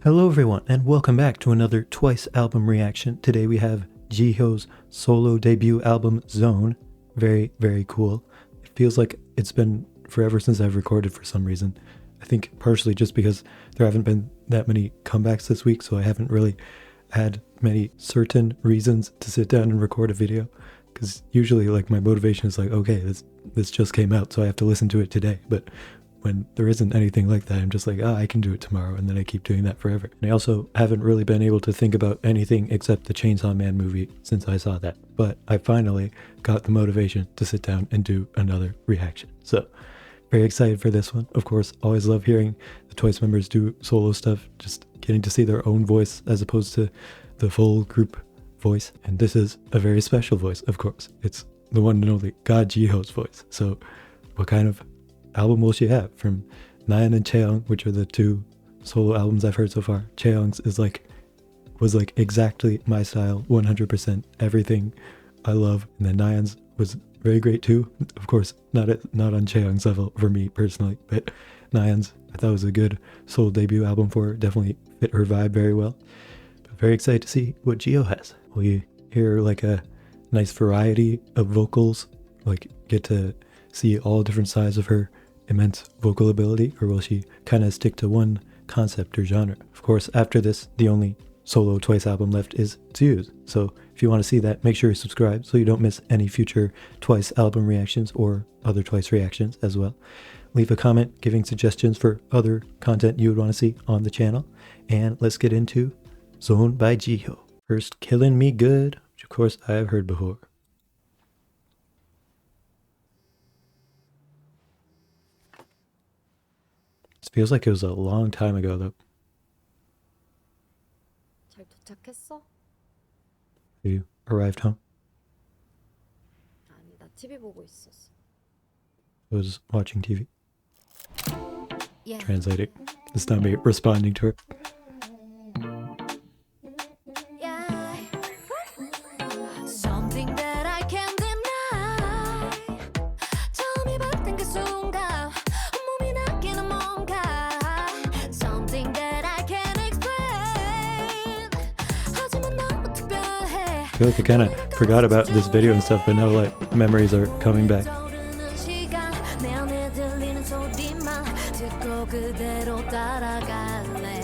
Hello everyone, and welcome back to another Twice album reaction. Today we have JIHYO's solo debut album, Zone. Very, very cool. It feels like it's been forever since I've recorded for some reason. I think partially just because there haven't been that many comebacks this week, so I haven't really had many certain reasons to sit down and record a video. Because usually like my motivation is like, okay, this just came out, so I have to listen to it today. But when there isn't anything like that, I'm just like, I can do it tomorrow, and then I keep doing that forever. And I also haven't really been able to think about anything except the Chainsaw Man movie since I saw that. But I finally got the motivation to sit down and do another reaction. So, very excited for this one. Of course, always love hearing the Twice members do solo stuff, just getting to see their own voice as opposed to the full group voice. And this is a very special voice, of course. It's the one and only God JIHYO's voice. So, what kind of album will she have? From Nayeon and Chaeyoung, which are the two solo albums I've heard so far. Chaeyoung's was like exactly my style, 100%, everything I love. And then Nayeon's was very great too. Of course, not on Chaeyoung's level for me personally, but Nayeon's I thought was a good solo debut album for her. Definitely fit her vibe very well. But very excited to see what JIHYO has. Will you hear like a nice variety of vocals? Like get to see all different sides of her immense vocal ability, or will she kind of stick to one concept or genre? Of course, after this, the only solo Twice album left is Duet. So if you want to see that, make sure you subscribe so you don't miss any future Twice album reactions or other Twice reactions as well. Leave a comment giving suggestions for other content you would want to see on the channel. And let's get into Zone by JIHYO. First, Killin Me Good, which of course I have heard before. Feels like it was a long time ago though. 잘 도착했어? You arrived home? 아니, 나 TV 보고 있었어. I was watching TV. Yeah. Translating. It's not me responding to her. Something that I can't deny. 처음에 봤던 그 순간 몸이 낚이는 뭔가. Something that I can't explain. 하지만 너무 특별해. I feel like I kind of forgot about this video and stuff, but now like memories are coming back. 내 안에 들리는 소리만 듣고 그대로 따라갈래.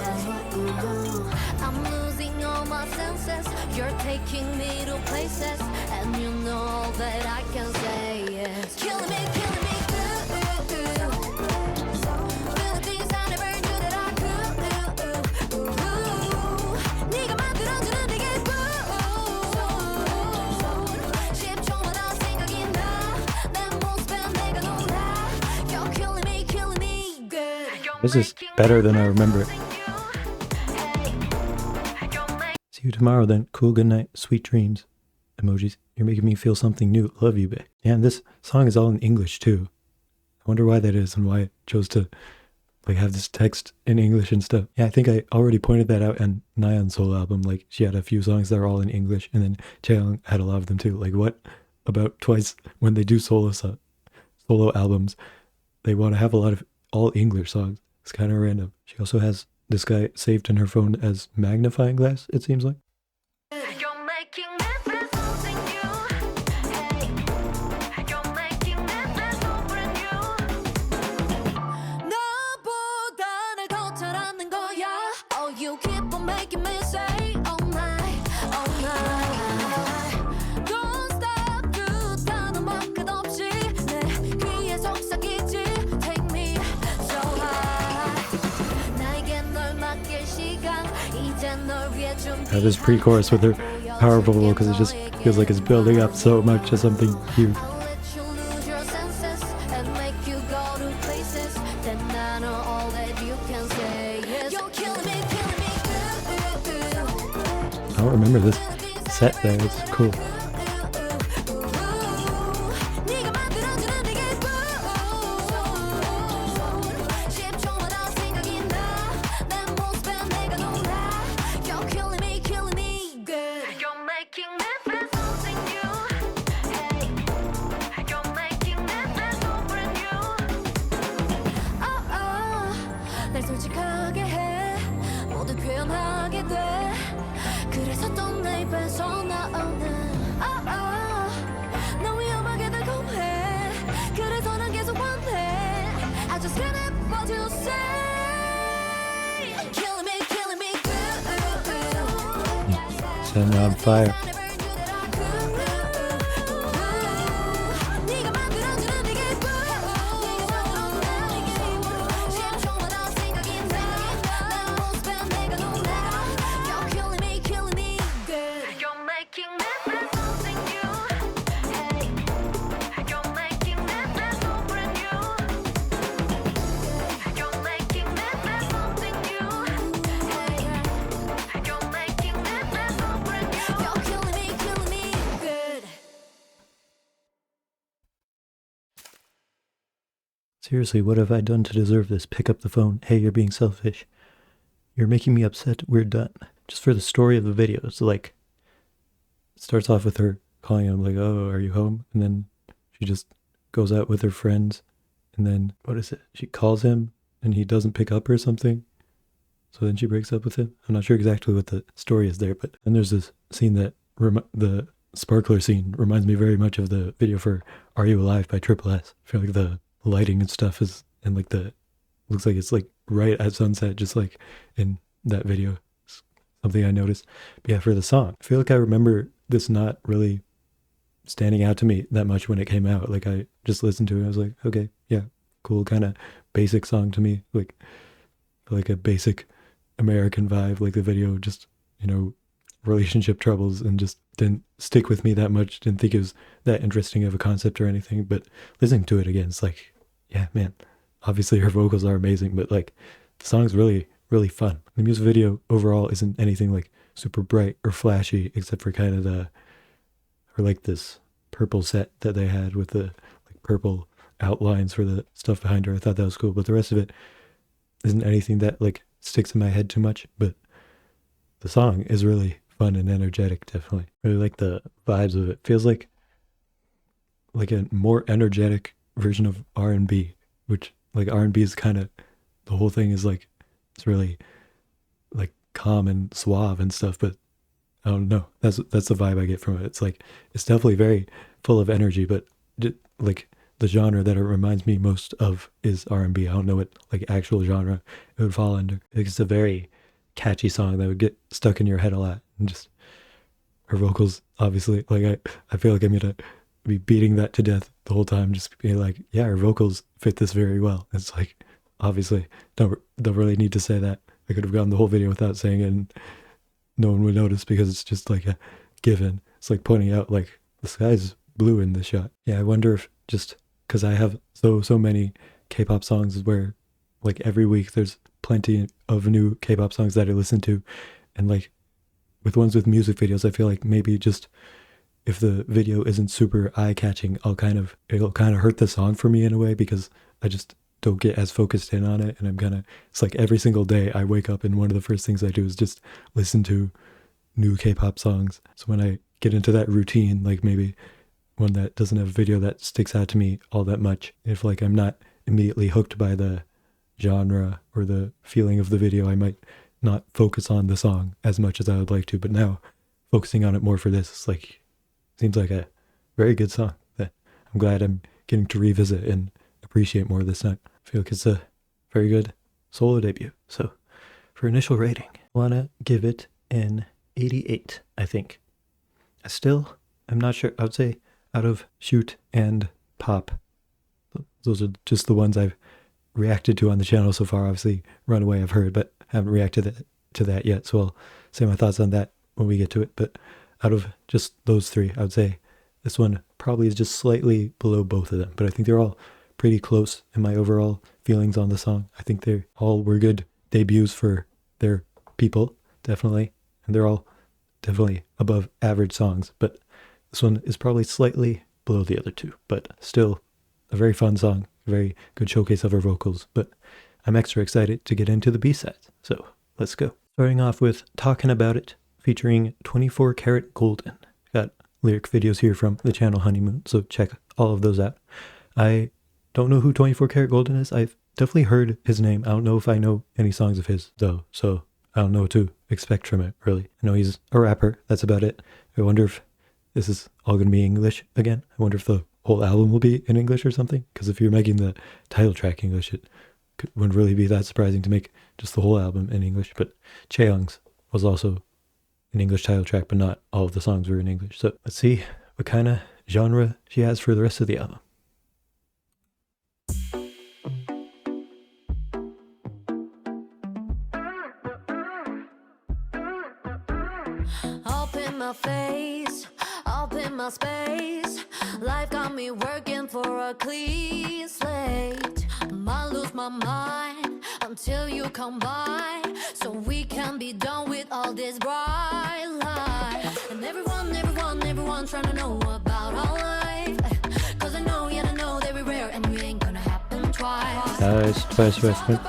I'm losing all my senses. You're taking me to places, and you know that I can say yes. Killing me good. Feel the things I never knew that I could. 네가 만들어주는 되게 쉽죠마다 생각이 나. 내 모습에 내가 놀라. You're killing me good. This is better than I remember it. See you tomorrow then. Cool, good night, sweet dreams. Emojis. You're making me feel something new. Love you, babe. Yeah, and this song is all in English too. I wonder why that is and why it chose to like have this text in English and stuff. Yeah, I think I already pointed that out in Nayeon's solo album. Like she had a few songs that are all in English, and then Chaeyoung had a lot of them too. Like what about Twice when they do solo albums, they want to have a lot of all English songs. It's kind of random. She also has this guy saved in her phone as magnifying glass, it seems like. I have this pre-chorus with her powerful vocal because it just feels like it's building up so much to something huge. I don't remember this set there, it's cool. 날 솔직하게 해 모두 표현하게 돼 그래서 또 내 입에서 나오는 너 위험하게 달콤해 그래서 난 계속 원해 I just can't help what you say killing me good Set me on fire. Seriously, what have I done to deserve this? Pick up the phone. Hey, you're being selfish. You're making me upset. We're done. Just for the story of the video. It's like, it starts off with her calling him like, oh, are you home? And then she just goes out with her friends. And then, what is it? She calls him and he doesn't pick up or something. So then she breaks up with him. I'm not sure exactly what the story is there, but then there's this scene that, the sparkler scene reminds me very much of the video for Are You Alive by Triple S. I feel like the lighting and stuff is, and like looks like it's like right at sunset, just like in that video. It's something I noticed. But yeah, for the song, I feel like I remember this not really standing out to me that much when it came out. Like I just listened to it and I was like, okay, yeah, cool, kind of basic song to me. Like a basic American vibe, like the video just, relationship troubles, and just didn't stick with me that much. Didn't think it was that interesting of a concept or anything, but listening to it again, it's like, yeah, man, obviously her vocals are amazing, but like the song's really, really fun. The music video overall isn't anything like super bright or flashy, except for kind of this purple set that they had with the like purple outlines for the stuff behind her. I thought that was cool, but the rest of it isn't anything that like sticks in my head too much. But the song is really fun and energetic, definitely. Really like the vibes of it. Feels like a more energetic version of R&B, which like R&B is kind of, the whole thing is like, it's really like calm and suave and stuff, but I don't know. That's the vibe I get from it. It's like, it's definitely very full of energy, but like the genre that it reminds me most of is R&B. I don't know what like actual genre it would fall under. I think it's a very catchy song that would get stuck in your head a lot. And just her vocals, obviously, like I feel like I'm gonna be beating that to death the whole time, just being like, yeah, her vocals fit this very well. It's like, obviously, don't really need to say that. I could have gone the whole video without saying it and no one would notice, because it's just like a given. It's like pointing out like the sky's blue in this shot. Yeah, I wonder if just because I have so many K-pop songs where like every week there's plenty of new K-pop songs that I listen to, and like with ones with music videos, I feel like maybe just if the video isn't super eye-catching, it'll kind of hurt the song for me in a way, because I just don't get as focused in on it. And it's like every single day I wake up and one of the first things I do is just listen to new K-pop songs. So when I get into that routine, like maybe one that doesn't have a video that sticks out to me all that much, if like I'm not immediately hooked by the genre or the feeling of the video, I might not focus on the song as much as I would like to. But now focusing on it more for this, it's like, seems like a very good song that I'm glad I'm getting to revisit and appreciate more this time. I feel like it's a very good solo debut. So for initial rating, I want to give it an 88, I think. I'm not sure. I would say out of Shoot and Pop, those are just the ones I've reacted to on the channel so far. Obviously Runaway I've heard, but haven't reacted to that yet, so I'll say my thoughts on that when we get to it. But out of just those three, I would say this one probably is just slightly below both of them, but I think they're all pretty close in my overall feelings on the song. I think they all were good debuts for their people, definitely, and they're all definitely above average songs, but this one is probably slightly below the other two, but still a very fun song, a very good showcase of her vocals. But I'm extra excited to get into the B-sides, so let's go. Starting off with Talkin About It, featuring 24 Karat Golden. Got lyric videos here from the channel Honeymoon, so check all of those out. I don't know who 24 Karat Golden is. I've definitely heard his name. I don't know if I know any songs of his though, so I don't know what to expect from it, really. I know he's a rapper. That's about it. I wonder if this is all going to be English again. I wonder if the whole album will be in English or something. Because if you're making the title track English, it wouldn't really be that surprising to make just the whole album in English. But Chaeyoung's was also an English title track, but not all of the songs were in English. So let's see what kind of genre she has for the rest of the album. Up in my face, up in my space. Life got me working for a clean slate. Might lose my mind until you come by, so we can be done with all this bright light. And everyone trying to know about our life. Cause I know, yeah, I know that we're rare and we ain't gonna happen twice. Nice, twice reference.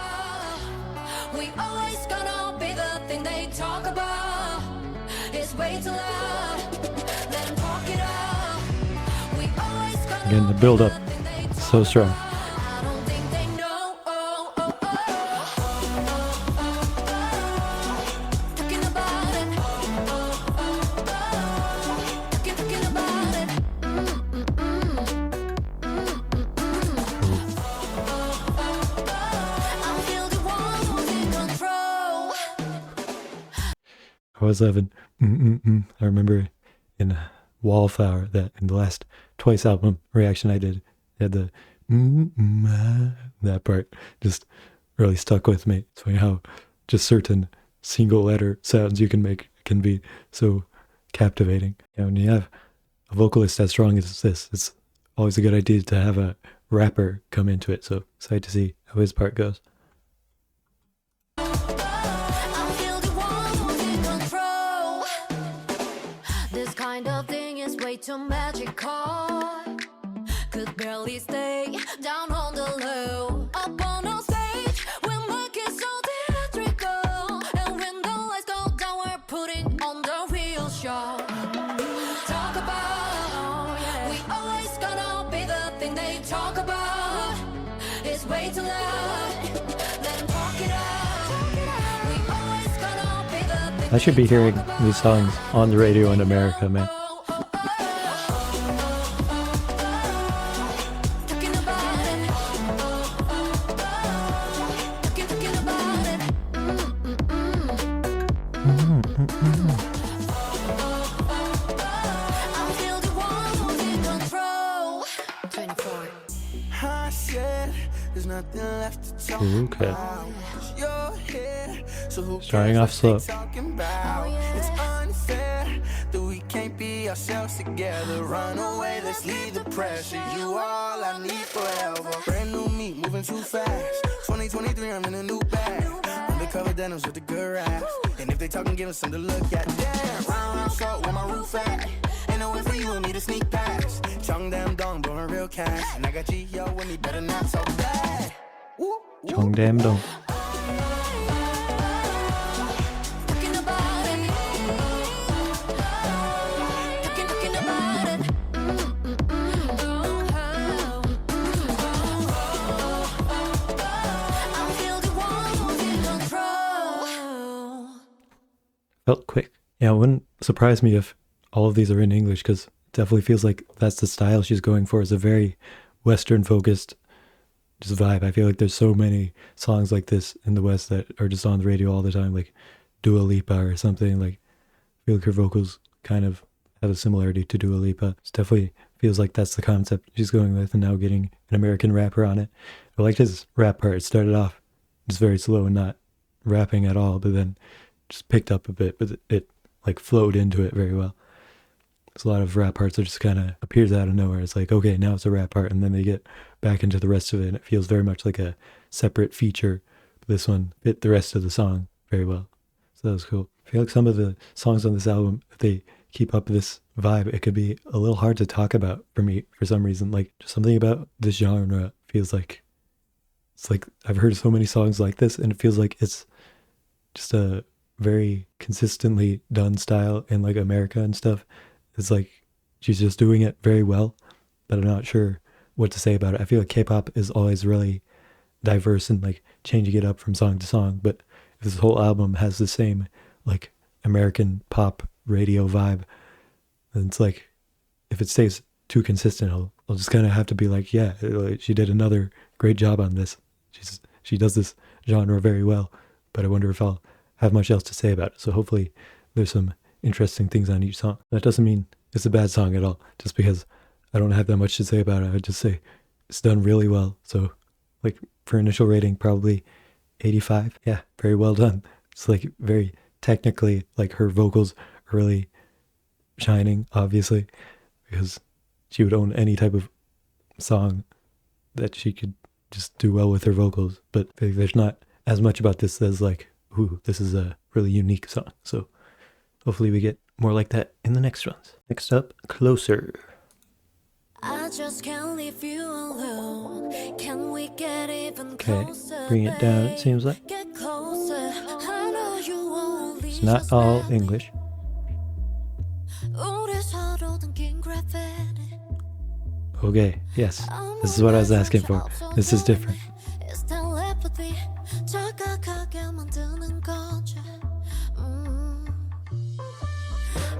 We always gonna be the thing they talk about. It's way too loud. Let them talk it out. We always gonna Again, the build up, so strong. I don't think they know. Talking about it. Talking about it. I'm still the one who's in control. I was having I remember in Wallflower that in the last Twice album reaction I did, they had the that part just really stuck with me. It's funny how just certain single letter sounds you can make can be so captivating. When you have a vocalist as strong as this, it's always a good idea to have a rapper come into it. So excited to see how his part goes. I'm still the one who's in control. This kind of thing is way too magical. Could barely stay down on the low. Up on our stage, we're making so theatrical. And when the lights go down, we're putting on the real show. Talk about, we always gonna be the thing they talk about. It's way too loud. Let them talk it out. We always gonna be the thing I should be hearing these songs on the radio in America, man. Talking about it. Talking about it. I'm still the one who's in control. 24. I said there's nothing left to talk Okay. about. You're here, so who Starting cares off slow. what they talking about? It's unfair that we can't be ourselves together. Run away, let's leave the pressure. You all I need forever. Brand new me, moving too fast. 2023, I'm in a new bag. Undercover denims with the good rap. And if they talking, give us something to look at. Damn, round salt where my roof at. Ain't no way for you and me to sneak past. Chung damn dong, blowing real cash. And I got JIHYO with me, better not talk bad. Woo, woo. 정담동. Talking about it. Talking about it. I'm still the one who's in control. Felt quick. Yeah, it wouldn't surprise me if all of these are in English, because it definitely feels like that's the style she's going for, is a very Western focused just vibe. I feel like there's so many songs like this in the West that are just on the radio all the time, like Dua Lipa or something. Like, I feel like her vocals kind of have a similarity to Dua Lipa. It definitely feels like that's the concept she's going with, and now getting an American rapper on it. I liked his rap part. It started off just very slow and not rapping at all, but then just picked up a bit, but it like flowed into it very well. There's a lot of rap parts that just kind of appears out of nowhere. It's like, okay, now it's a rap part, and then they get back into the rest of it, and it feels very much like a separate feature. But this one fit the rest of the song very well. So that was cool. I feel like some of the songs on this album, if they keep up this vibe, it could be a little hard to talk about for me for some reason. Like, just something about this genre feels like, it's like I've heard so many songs like this, and it feels like it's just a very consistently done style in like America and stuff. It's like she's just doing it very well, but I'm not sure what to say about it. I feel like K-pop is always really diverse and like changing it up from song to song, but if this whole album has the same like American pop radio vibe, then it's like, if it stays too consistent, I'll just kind of have to be like, yeah, she did another great job on this. She does this genre very well, but I wonder if I'll have much else to say about it. So hopefully there's some interesting things on each song. That doesn't mean it's a bad song at all, just because I don't have that much to say about it. I would just say it's done really well. So like for initial rating, probably 85. Yeah, very well done. It's like very technically, like her vocals are really shining, obviously, because she would own any type of song that she could just do well with her vocals. But there's not as much about this as like, ooh, this is a really unique song. So hopefully we get more like that in the next ones. Next up, Closer. I just can't leave you alone. Can we get even Okay, closer? bring it down, it seems like. Get closer. I know you won't leave It's not all English. 우리 서로 당긴 gravity. Okay, yes, this is what I was asking for. This is different. It's telepathy. 착각하게 만드는 거지.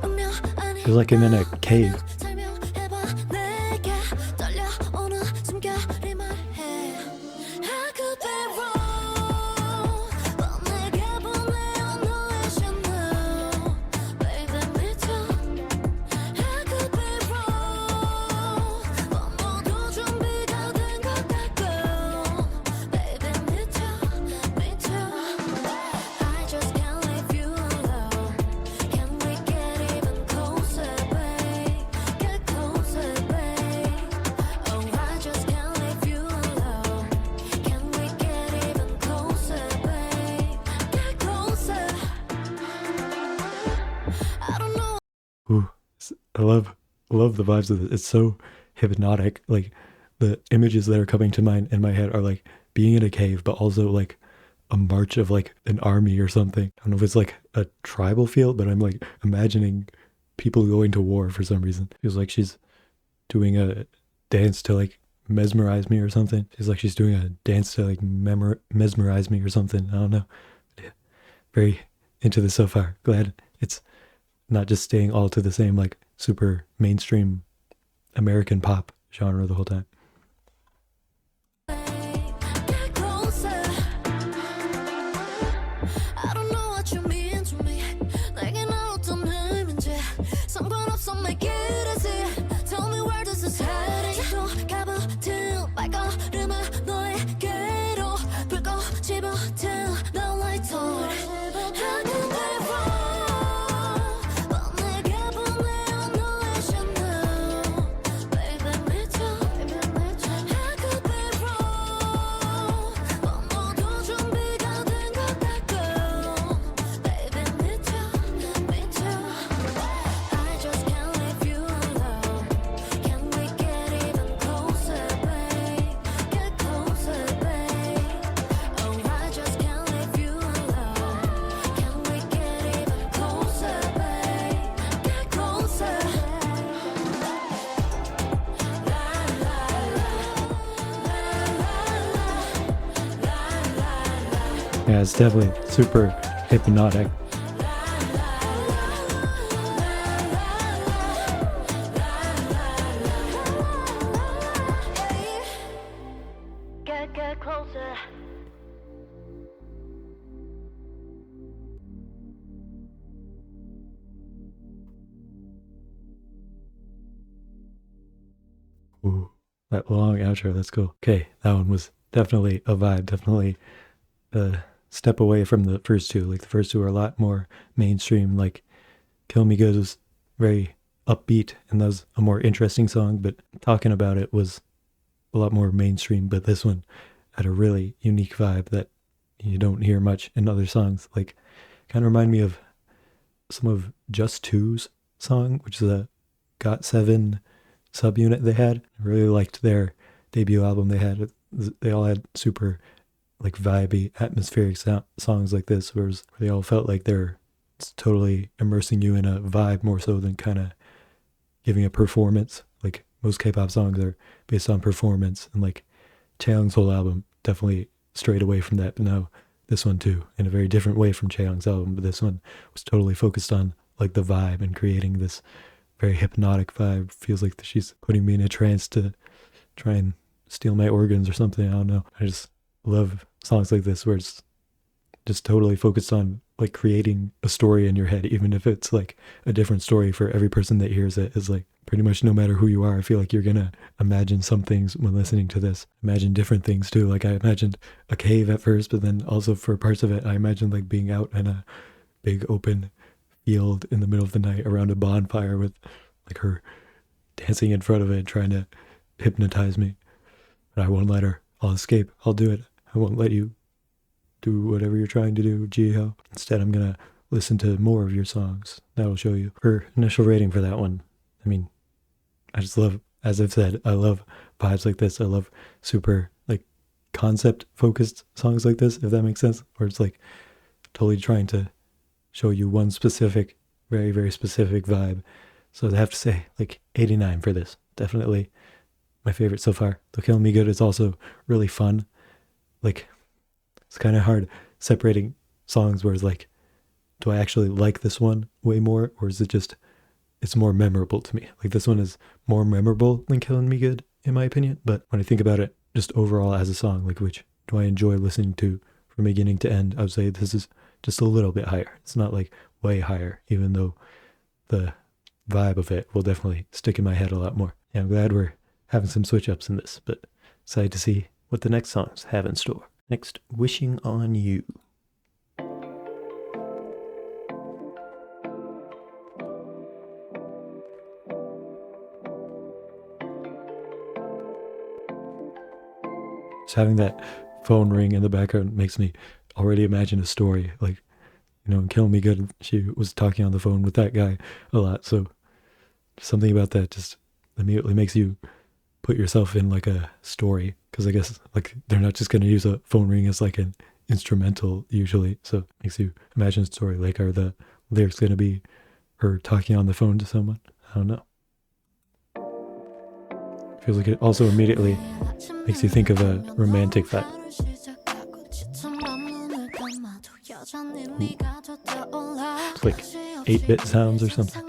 운명 아닌 Feels like I'm in a cave. 설명해봐 내게 떨려오는 숨결이 말해. I could be wrong, but 내게 보내온 너의 신호. Baby 미쳐. I could be wrong, but 모두 준비가 된 것 같고. Baby 미쳐, 미쳐. I just can't leave you alone. Can we get even closer, babe? Get closer, babe. Oh, I just can't leave you alone. Can we get even closer, babe? Get closer. I don't know. Ooh, I love the vibes of it. It's so hypnotic. Like the images that are coming to mind in my head are like being in a cave, but also like a march of like an army or something. I don't know if it's like a tribal feel, but I'm like imagining people going to war for some reason. Feels like she's doing a dance to like mesmerize me or something. Feels like she's doing a dance to like mesmerize me or something. I don't know. Yeah, very into this so far. Glad it's not just staying all to the same like super mainstream American pop genre the whole time. Get closer. I don't know what you mean to me. 내겐 어떤 의미인지 상관없어 make it easy. Tell me where this is heading. 또 가부튼 발걸음을 너에게로 불꽃이 붙은 the light on. I could be wrong, but 내게 보내온 너의 신호. Baby 미쳐. I could be wrong, but 모두 준비가 된 것 같고. Baby 미쳐, 미쳐. I just can't leave you alone. Can we get even closer, babe? Get closer, babe. Oh, I just can't leave you alone. Can we get even closer, babe? Get closer. Yeah, it's definitely super hypnotic. Get closer. Ooh, that long outro, let's go. Okay, that one was definitely a vibe, definitely a step away from the first two. Like the first two are a lot more mainstream, like Kill Me Good was very upbeat and that was a more interesting song, but Talking About It was a lot more mainstream, but this one had a really unique vibe that you don't hear much in other songs. Like kind of remind me of some of Just Two's song, which is a GOT7 subunit they had. I really liked their debut album they had. They all had super like vibey, atmospheric songs like this, where they all felt like they're totally immersing you in a vibe more so than kind of giving a performance. Like most K-pop songs are based on performance, and like Chaeyoung's whole album definitely strayed away from that. But now this one too, in a very different way from Chaeyoung's album, but this one was totally focused on like the vibe and creating this very hypnotic vibe. Feels like she's putting me in a trance to try and steal my organs or something. I don't know. I just love songs like this where it's just totally focused on like creating a story in your head, even if it's like a different story for every person that hears it. Is like pretty much no matter who you are, I feel like you're gonna imagine some things when listening to this. Imagine different things too. Like I imagined a cave at first, but then also for parts of it, I imagined like being out in a big open field in the middle of the night around a bonfire with like her dancing in front of it, trying to hypnotize me. But I won't let her. I'll escape. I'll do it. I won't let you do whatever you're trying to do, JIHYO. Instead, I'm gonna listen to more of your songs. That'll show you. Her initial rating for that one, I mean, I just love, as I've said, I love vibes like this. I love super like concept focused songs like this, if that makes sense, where it's like totally trying to show you one specific, very, very specific vibe. So I have to say like 89 for this. Definitely my favorite so far. Though Killin Me Good is also really fun. Like it's kind of hard separating songs where it's like, do I actually like this one way more, or is it just, it's more memorable to me? Like this one is more memorable than Killin Me Good in my opinion, but when I think about it just overall as a song, like which do I enjoy listening to from beginning to end, I would say this is just a little bit higher. It's not like way higher, even though the vibe of it will definitely stick in my head a lot more. Yeah, I'm glad we're having some switch ups in this, but excited to see what the next songs have in store. Next, Wishing on You. Just having that phone ring in the background makes me already imagine a story. Like, you know, in Killin Me Good, she was talking on the phone with that guy a lot. So something about that just immediately makes you put yourself in like a story. Because I guess like they're not just going to use a phone ring as like an instrumental usually. So it makes you imagine a story. Like, are the lyrics going to be her talking on the phone to someone? I don't know. Feels like it also immediately makes you think of a romantic vibe. It's like 8-bit sounds or something.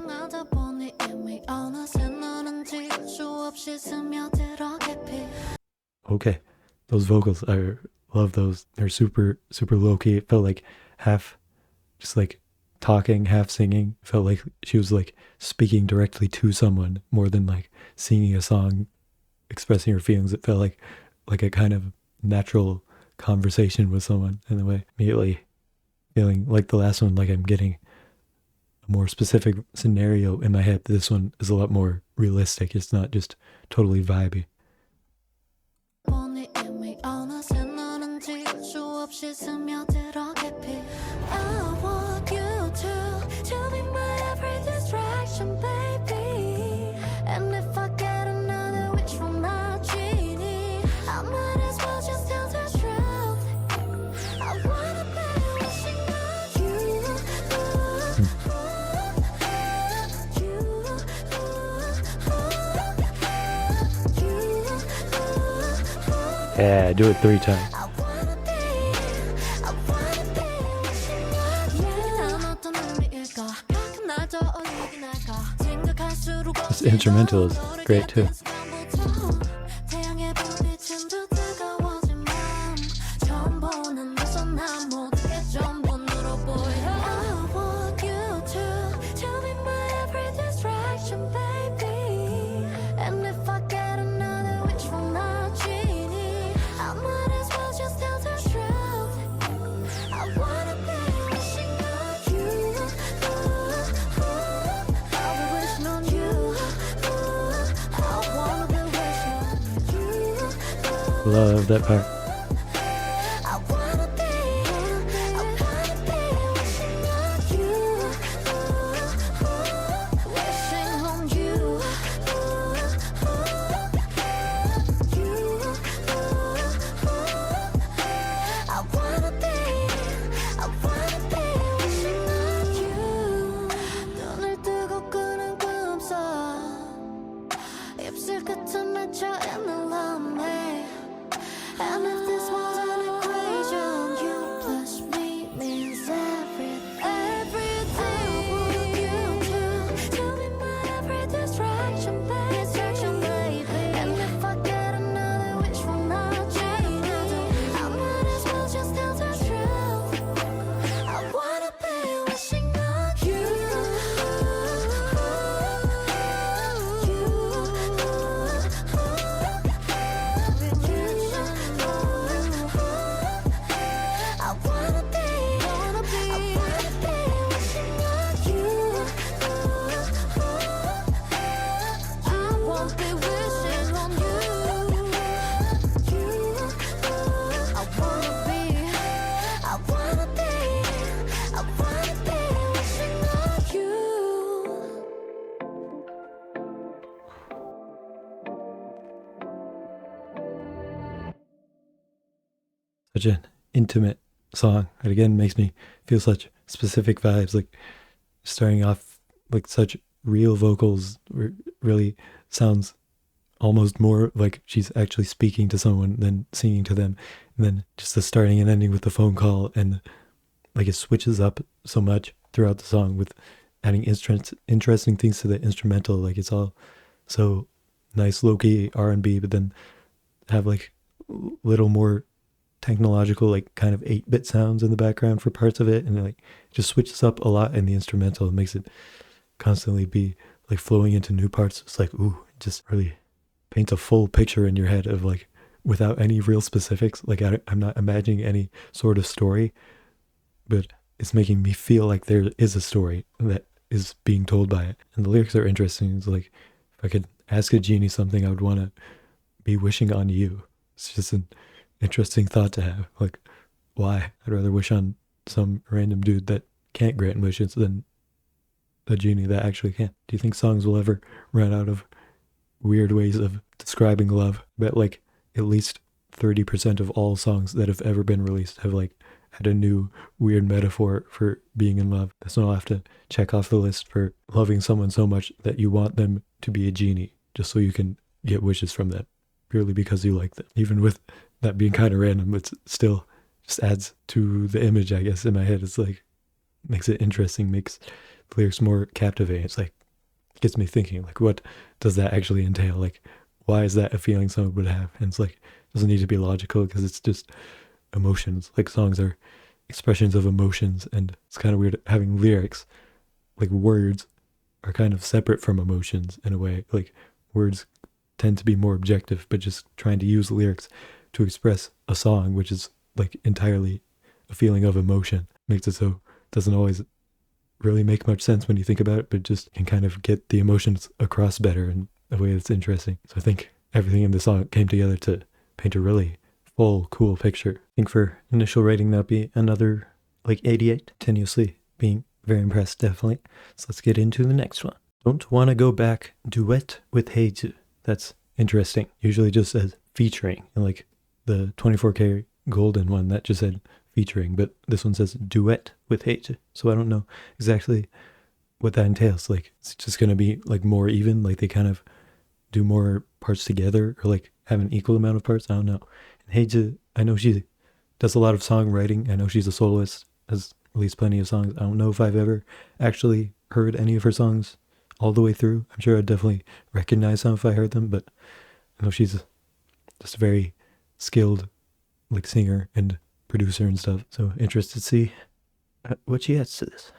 Okay, those vocals, I love those. They're super, super low-key. It felt like half just like talking, half singing. It felt like she was like speaking directly to someone more than like singing a song, expressing her feelings. It felt like a kind of natural conversation with someone in a way. Immediately feeling like the last one, like I'm getting a more specific scenario in my head. This one is a lot more realistic. It's not just totally vibey. Yeah, do it 3 times. This instrumental is great too. Love that part. And such an intimate song. It again makes me feel such specific vibes, like starting off like such real vocals, really sounds almost more like she's actually speaking to someone than singing to them. And then just the starting and ending with the phone call, and like it switches up so much throughout the song with adding interesting things to the instrumental. Like it's all so nice, low-key R&B, but then have like little more technological, like kind of 8-bit sounds in the background for parts of it, and like just switches up a lot in the instrumental. It makes it constantly be like flowing into new parts. It's like, ooh, it just really paints a full picture in your head of like, without any real specifics. Like I'm not imagining any sort of story, but it's making me feel like there is a story that is being told by it. And the lyrics are interesting. It's like, if I could ask a genie something, I would want to be wishing on you. It's just an interesting thought to have. Like, why? I'd rather wish on some random dude that can't grant wishes than a genie that actually can. Do you think songs will ever run out of weird ways of describing love? But like at least 30% of all songs that have ever been released have like had a new weird metaphor for being in love. So I'll have to check off the list for loving someone so much that you want them to be a genie just so you can get wishes from them purely because you like them. Even with that being kind of random, it's still just adds to the image, I guess, in my head. It's like, makes it interesting, makes the lyrics more captivating. It's like, gets me thinking, like, what does that actually entail? Like, why is that a feeling someone would have? And it's like, it doesn't need to be logical because it's just emotions. Like songs are expressions of emotions, and it's kind of weird having lyrics, like words are kind of separate from emotions in a way. Like words tend to be more objective, but just trying to use lyrics to express a song, which is like entirely a feeling of emotion, makes it so it doesn't always really make much sense when you think about it, but just can kind of get the emotions across better in a way that's interesting. So I think everything in the song came together to paint a really full, cool picture. I think for initial rating, that'd be another like 88, continuously being very impressed, definitely. So let's get into the next one. Don't Wanna Go Back, Duet with Heize. That's interesting. Usually just says featuring, and like the 24K golden one that just said featuring, but this one says duet with Heize. So I don't know exactly what that entails. Like it's just gonna be like more even, like they kind of do more parts together, or like have an equal amount of parts. I don't know. And Heize, I know she does a lot of songwriting. I know she's a soloist, has released plenty of songs. I don't know if I've ever actually heard any of her songs all the way through. I'm sure I'd definitely recognize some if I heard them, but I know she's just a very skilled like singer and producer and stuff. So interested to see what she adds to this.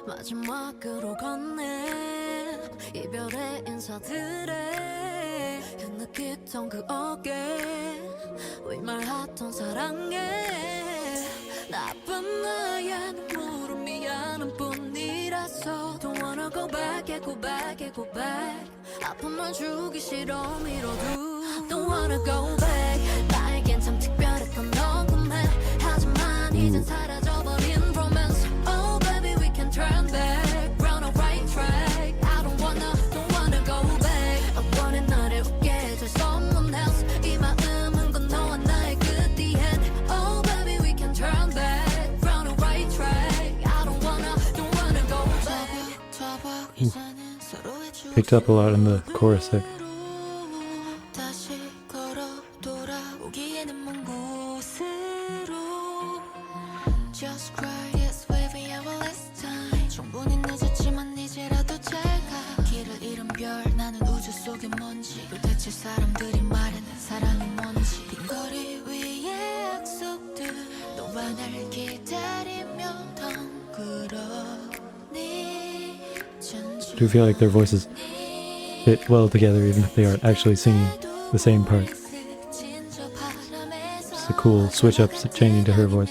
마지막으로 건넨 이별의 인사들에 흐느끼던 그 어깨 윗말하던 사랑해 나쁜 나의 눈물은 미안한 뿐이라서 Don't wanna go back, go back, go back 아픔만 주기 싫어 밀어도 Don't wanna go back 나에겐 참 특별했던 넌 꿈해 하지만 이젠 사라져버린 romance Oh baby we can turn back Round the right track I don't wanna go back I wanted 나를 웃게 해줄 someone else 이 마음은 건 너와 나의 끝 the end Oh baby we can turn back Round the right track I don't wanna go back Picked up a lot in the chorus there. Just cry, it's waving our last time 충분히 늦었지만 이제라도 잘가 길을 잃은 별 나는 우주 속의 먼지 도대체 사람들이 말하는 사랑이 뭔지 빈 거리 위의 약속들 너와 날 기다리며 덩그러니 Do you feel like their voices fit well together even if they aren't actually singing the same part. Just a cool switch up changing to her voice.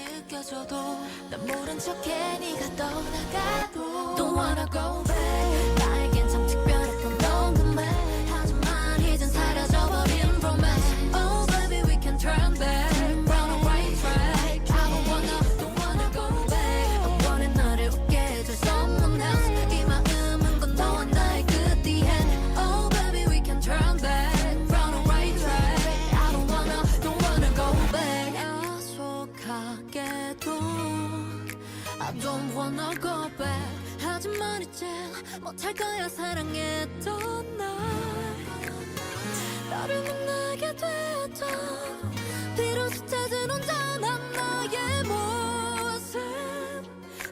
못할 거야 사랑했던 날 나를 만나게 됐다 비로소 찾은 온전한 나의 모습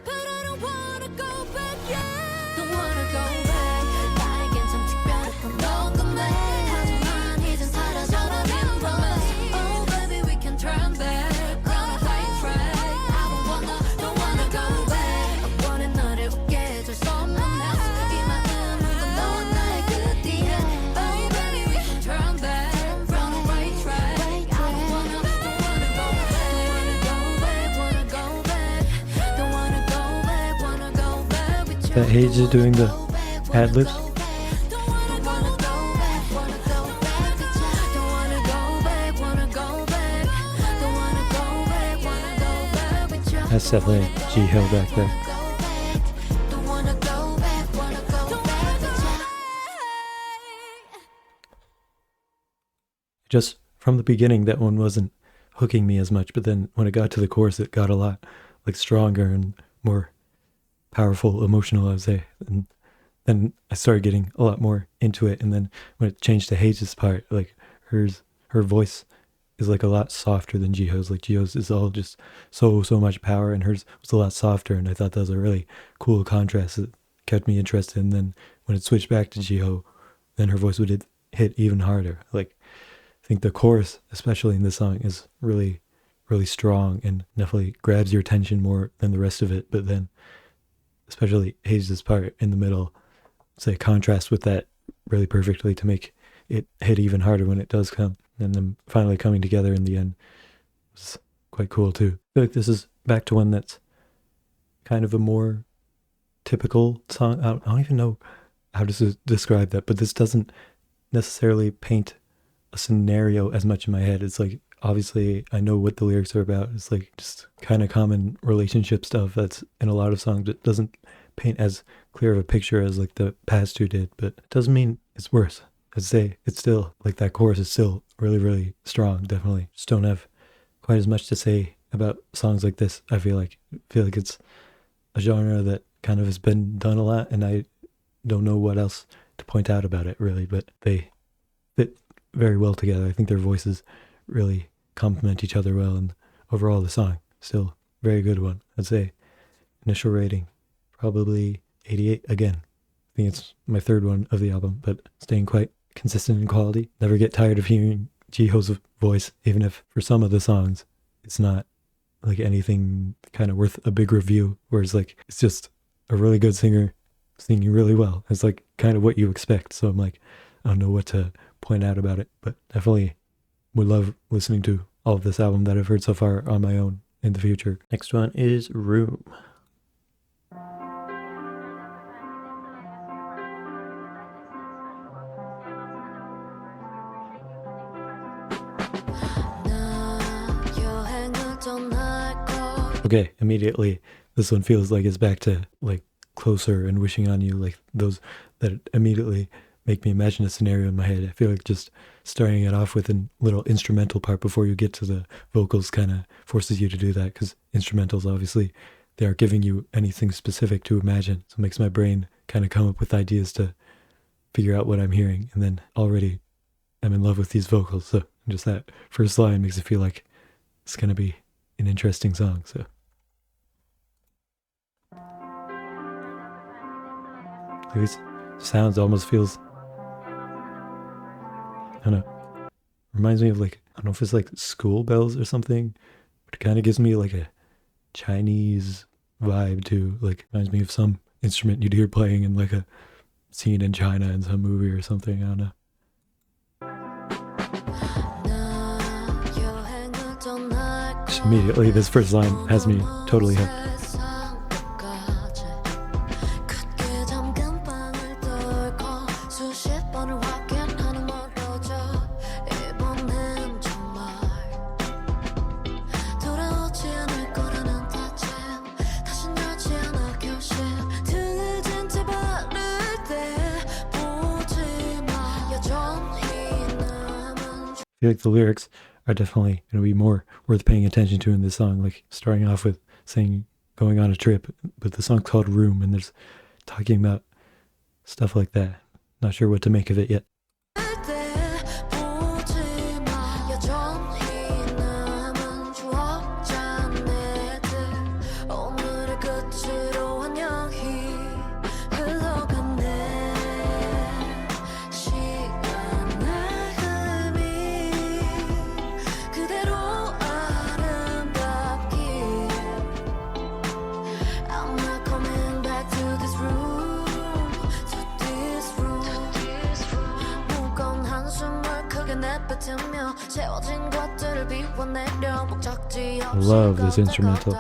But I don't wanna go back yeah Don't wanna go back 나에겐 참 특별했던 넌 건데 하지만 이젠 사라져버린 promise Oh baby we can turn back Run a right track I don't wanna go back I wanted 너를 웃게 해줄 someone else That Heize doing the ad-libs. That's definitely JIHYO back there. Just from the beginning, that one wasn't hooking me as much, but then when it got to the chorus, it got a lot like stronger and more powerful, emotional, I would say. And then I started getting a lot more into it. And then when it changed to Heize's part, like her voice is like a lot softer than JIHYO's. Like JIHYO's is all just so much power, and hers was a lot softer. And I thought that was a really cool contrast that kept me interested. And then when it switched back to JIHYO, then her voice would hit even harder. Like I think the chorus, especially in this song, is really, really strong and definitely grabs your attention more than the rest of it. But then especially Heize's part in the middle, say, contrast with that really perfectly to make it hit even harder when it does come. And them finally coming together in the end was quite cool too. I feel like this is back to one that's kind of a more typical song. I don't even know how to describe that, but this doesn't necessarily paint a scenario as much in my head. It's like, obviously I know what the lyrics are about. It's like just kind of common relationship stuff that's in a lot of songs. It doesn't paint as clear of a picture as like the past two did, but it doesn't mean it's worse. I'd say it's still like that chorus is still really, really strong. Definitely just don't have quite as much to say about songs like this. I feel like it's a genre that kind of has been done a lot, and I don't know what else to point out about it really, but they fit very well together. I think their voices really complement each other well, and overall the song still very good one. I'd say initial rating probably 88 again. I think it's my third one of the album, but staying quite consistent in quality. Never get tired of hearing JIHYO's voice, even if for some of the songs it's not like anything kind of worth a big review, whereas like it's just a really good singer singing really well. It's like kind of what you expect. So I'm like, I don't know what to point out about it, but definitely would love listening to all of this album that I've heard so far on my own in the future. Next one is Room. Okay, immediately this one feels like it's back to like Closer and Wishing on You, like those that immediately make me imagine a scenario in my head. I feel like just starting it off with a little instrumental part before you get to the vocals kind of forces you to do that, because instrumentals obviously they aren't giving you anything specific to imagine, so it makes my brain kind of come up with ideas to figure out what I'm hearing, and then already I'm in love with these vocals. So just that first line makes it feel like it's gonna be an interesting song. So these sounds almost feels, I don't know, reminds me of like, I don't know if it's like school bells or something, but it kind of gives me like a Chinese vibe too. Like reminds me of some instrument you'd hear playing in like a scene in China in some movie or something. I don't know. Just immediately, this first line has me totally hooked. I feel like the lyrics are definitely going to be more worth paying attention to in this song. Like starting off with saying going on a trip, but the song's called Room, and there's talking about stuff like that. Not sure what to make of it yet. I love this instrumental.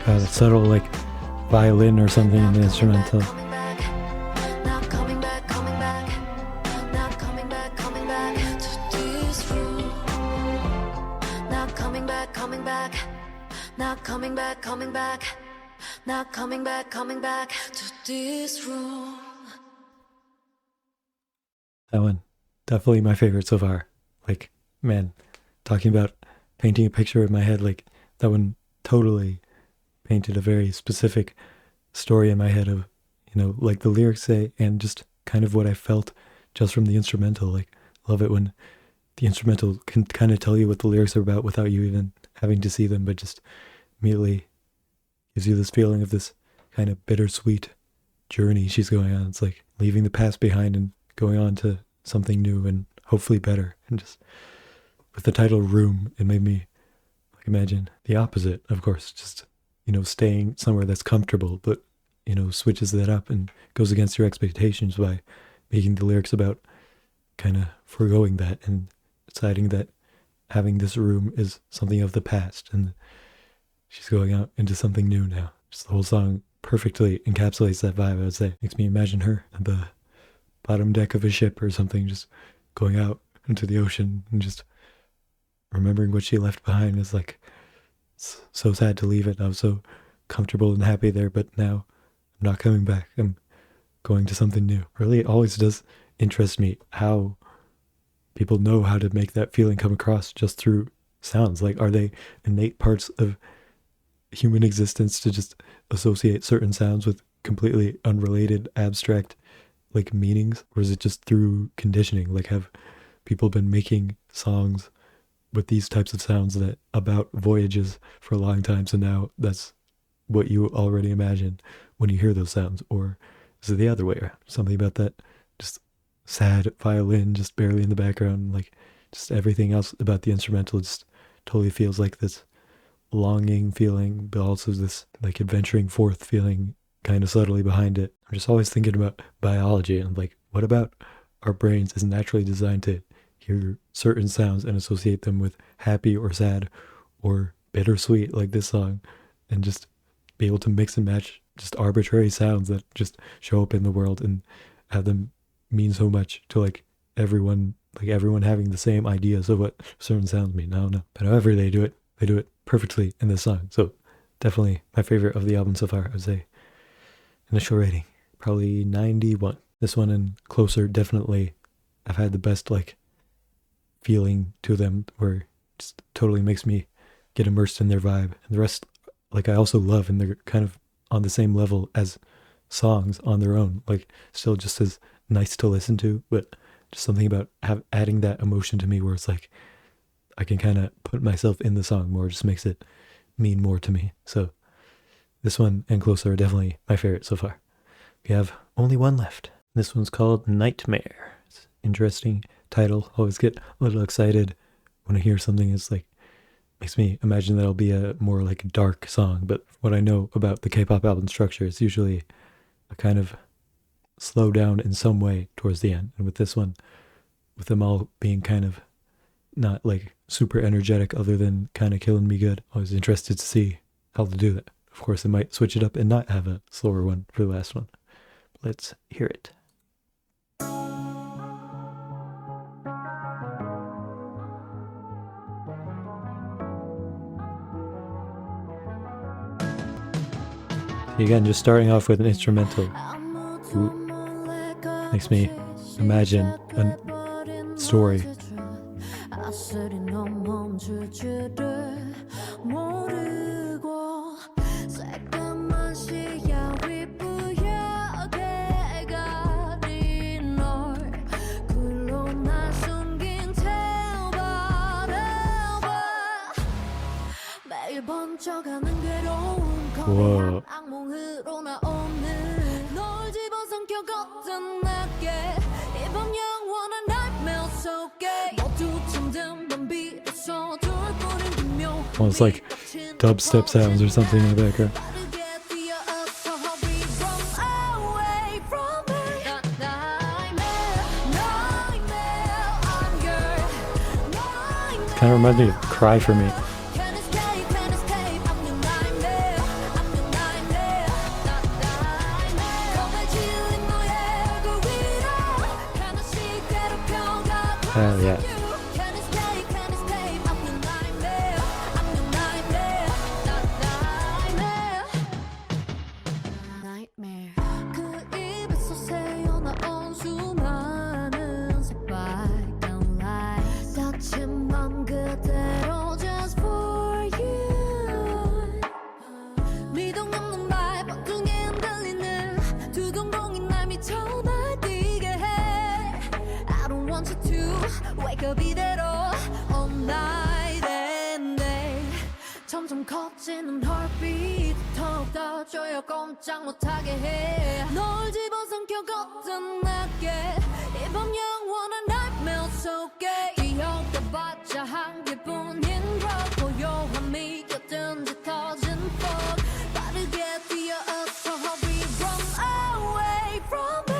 That subtle like violin or something in the instrumental. That one, definitely my favorite so far. Like, man, talking about painting a picture in my head, like that one totally painted a very specific story in my head of, you know, like the lyrics say, and just kind of what I felt just from the instrumental. Like, love it when the instrumental can kind of tell you what the lyrics are about without you even having to see them, but just immediately gives you this feeling of this kind of bittersweet journey she's going on. It's like leaving the past behind and going on to something new and hopefully better. And just with the title Room, it made me like imagine the opposite, of course, just, you know, staying somewhere that's comfortable, but, you know, switches that up and goes against your expectations by making the lyrics about kind of foregoing that and deciding that having this room is something of the past and she's going out into something new now. Just the whole song perfectly encapsulates that vibe, I would say. Makes me imagine her at the bottom deck of a ship or something, just going out into the ocean and just remembering what she left behind. Is like, it's so sad to leave it. I was so comfortable and happy there, but now I'm not coming back. I'm going to something new. Really, it always does interest me how people know how to make that feeling come across just through sounds. Like, are they innate parts of human existence to just associate certain sounds with completely unrelated, abstract, like, meanings? Or is it just through conditioning? Like, have people been making songs with these types of sounds that about voyages for a long time, so now that's what you already imagine when you hear those sounds? Or is it the other way around? Something about that just sad violin just barely in the background, like just everything else about the instrumental just totally feels like this longing feeling, but also this like adventuring forth feeling kind of subtly behind it. I'm just always thinking about biology and like, what about our brains is naturally designed to hear certain sounds and associate them with happy or sad or bittersweet, like this song, and just be able to mix and match just arbitrary sounds that just show up in the world and have them mean so much to like everyone having the same ideas of what certain sounds mean. I don't know, but however they do it perfectly in this song. So definitely my favorite of the album so far. I would say initial rating probably 91. This one and Closer, definitely I've had the best like feeling to them, where it just totally makes me get immersed in their vibe. And the rest, like, I also love, and they're kind of on the same level as songs on their own, like still just as nice to listen to, but just something about adding that emotion to me where it's like I can kind of put myself in the song more, just makes it mean more to me. So this one and Closer are definitely my favorite so far. We have only one left. This one's called Nightmare. It's an interesting title. Always get a little excited when I hear something. It's like, makes me imagine that it'll be a more like dark song. But what I know about the K-pop album structure, it's usually a kind of slow down in some way towards the end. And with this one, with them all being kind of not like super energetic other than kind of Killin Me Good, I was interested to see how to do that. Of course, they might switch it up and not have a slower one for the last one. Let's hear it. Again, just starting off with an instrumental. Ooh. Makes me imagine a story. Whoa. Almost like dubstep sounds or something in the background. Kind of reminds me of Cry For Me. Yeah. 커지는 heartbeat 더욱 더 조여 꼼짝 못하게 해 널 집어삼켜 거듭나게 이 밤 영원한 nightmare 속에 기억해봤자 한 개뿐인 drug 고요함이 곁든지 터진 fog 빠르게 뛰어서 hurry run away from me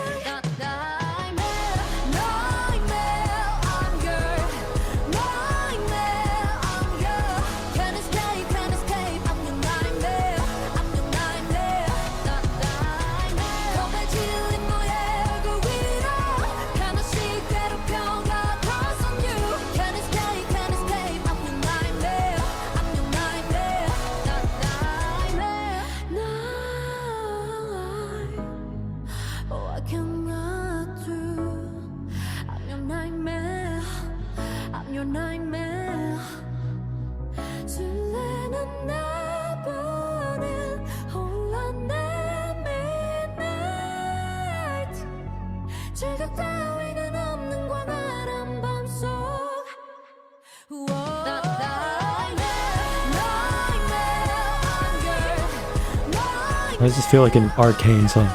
I just feel like an Arcane song.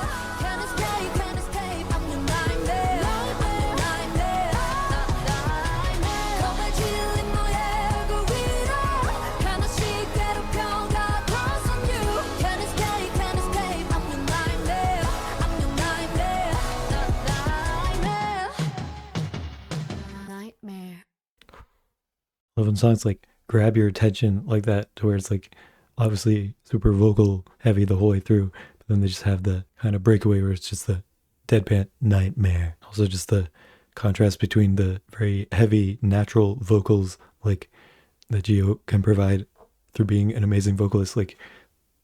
love when songs like grab your attention like that, to where it's like obviously super vocal heavy the whole way through, but then they just have the kind of breakaway where it's just the deadpan nightmare. Also just the contrast between the very heavy natural vocals like that JIHYO can provide through being an amazing vocalist. Like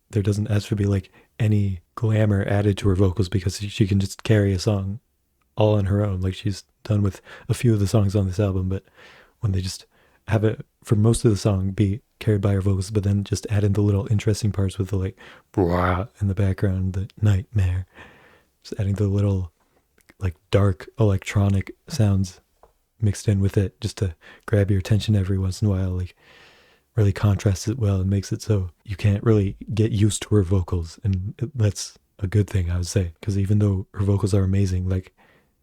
there doesn't have to be like any glamour added to her vocals, because she can just carry a song all on her own, like she's done with a few of the songs on this album. But when they just have it for most of the song be carried by her vocals, but then just add in the little interesting parts with the like brah in the background, the nightmare, just adding the little like dark electronic sounds mixed in with it just to grab your attention every once in a while, like really contrasts it well and makes it so you can't really get used to her vocals. And that's a good thing, I would say, because even though her vocals are amazing, like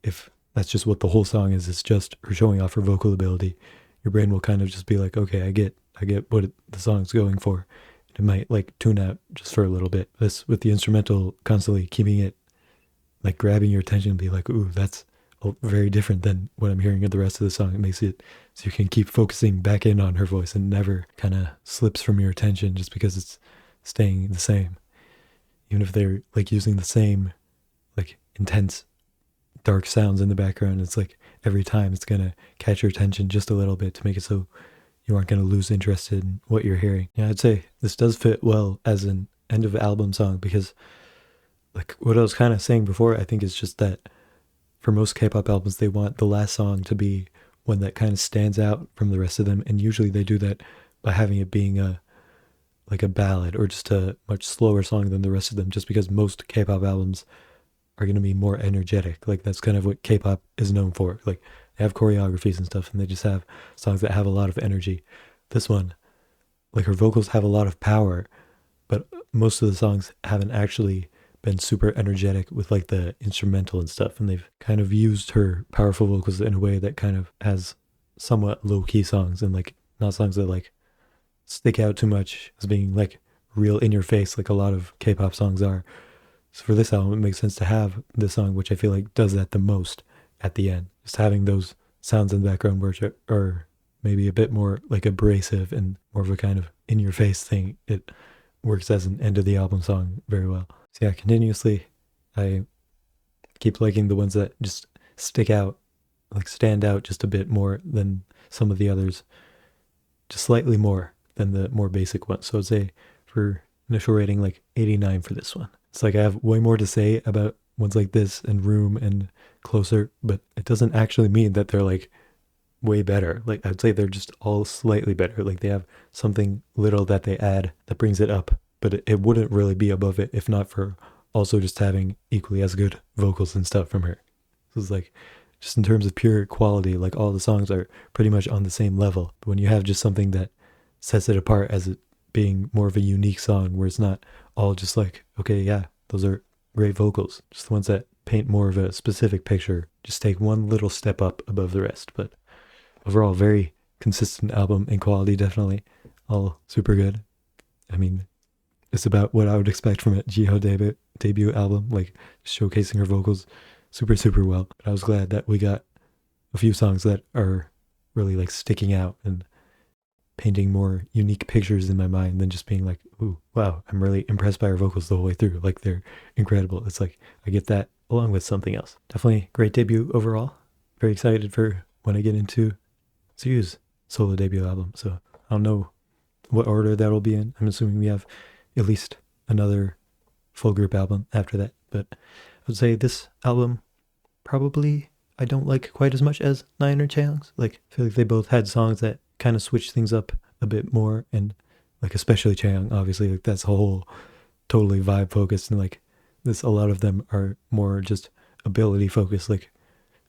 if that's just what the whole song is, it's just her showing off her vocal ability, your brain will kind of just be like, okay, I get what the song's going for. It might like tune out just for a little bit. This with the instrumental constantly keeping it like grabbing your attention and be like, ooh, that's very different than what I'm hearing in the rest of the song. It makes it so you can keep focusing back in on her voice and never kind of slips from your attention just because it's staying the same. Even if they're like using the same like intense dark sounds in the background, it's like every time it's going to catch your attention just a little bit to make it so you aren't going to lose interest in what you're hearing. Yeah, I'd say this does fit well as an end of album song, because like what I was kind of saying before, I think is just that for most K-pop albums, they want the last song to be one that kind of stands out from the rest of them. And usually they do that by having it being a ballad or just a much slower song than the rest of them, just because most K-pop albums are going to be more energetic. Like that's kind of what K-pop is known for. Like they have choreographies and stuff, and they just have songs that have a lot of energy. This one, like her vocals have a lot of power, but most of the songs haven't actually been super energetic with like the instrumental and stuff, and they've kind of used her powerful vocals in a way that kind of has somewhat low-key songs, and like not songs that like stick out too much as being like real in your face like a lot of K-pop songs are. So for this album, it makes sense to have this song, which I feel like does that the most at the end. Just having those sounds in the background which are maybe a bit more like abrasive and more of a kind of in your face thing. It works as an end of the album song very well. So yeah, continuously, I keep liking the ones that just stick out, like stand out just a bit more than some of the others, just slightly more than the more basic ones. So I'd say for initial rating, like 89 for this one. It's like I have way more to say about ones like this and Room and Closer, but it doesn't actually mean that they're like way better. Like I'd say they're just all slightly better. Like they have something little that they add that brings it up, but it wouldn't really be above it if not for also just having equally as good vocals and stuff from her. So it's like, just in terms of pure quality, like all the songs are pretty much on the same level. But when you have just something that sets it apart as it being more of a unique song, where it's not all just like, okay, yeah, those are great vocals, just the ones that paint more of a specific picture, just take one little step up above the rest. But overall, very consistent album in quality, definitely. All super good. I mean, it's about what I would expect from a JIHYO debut album, like showcasing her vocals super, super well. But I was glad that we got a few songs that are really like sticking out and painting more unique pictures in my mind than just being like, ooh, wow, I'm really impressed by her vocals the whole way through. Like they're incredible. It's like I get that along with something else. Definitely great debut overall. Very excited for when I get into Su's solo debut album. So I don't know what order that'll be in. I'm assuming we have at least another full group album after that. But I would say this album probably I don't like quite as much as Nayeon or Chaeyoung's. Like I feel like they both had songs that kind of switch things up a bit more, and like especially Chaeyoung, obviously, like that's whole totally vibe focused, and like this, a lot of them are more just ability focused, like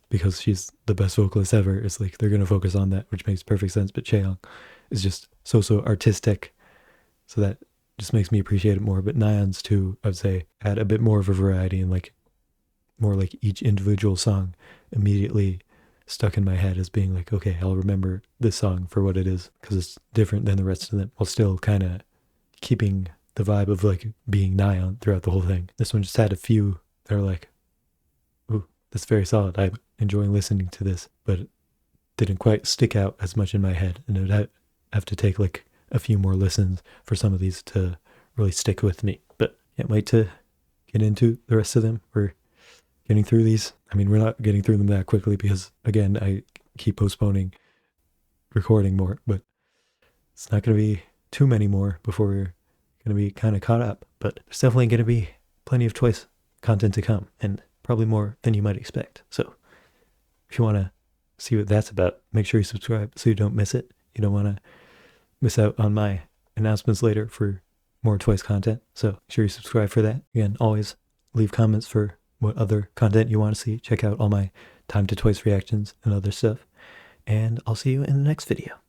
because she's the best vocalist ever, it's like they're gonna focus on that, which makes perfect sense. But Chaeyoung is just so artistic, so that just makes me appreciate it more. But Nayeon's too, I'd say, add a bit more of a variety, and like more like each individual song immediately stuck in my head as being like, okay, I'll remember this song for what it is, because it's different than the rest of them, while still kind of keeping the vibe of like being Nayeon throughout the whole thing. This one just had a few that are like, ooh, that's very solid. I'm enjoying listening to this, but didn't quite stick out as much in my head, and it would have to take like a few more listens for some of these to really stick with me. But can't wait to get into the rest of them. We're getting through these. I mean, we're not getting through them that quickly because, again, I keep postponing recording more, but it's not going to be too many more before we're going to be kind of caught up. But there's definitely going to be plenty of Twice content to come, and probably more than you might expect. So if you want to see what that's about, make sure you subscribe so you don't miss it. You don't want to miss out on my announcements later for more Twice content. So make sure you subscribe for that. Again, always leave comments for what other content you want to see. Check out all my Time to Twice reactions and other stuff. And I'll see you in the next video.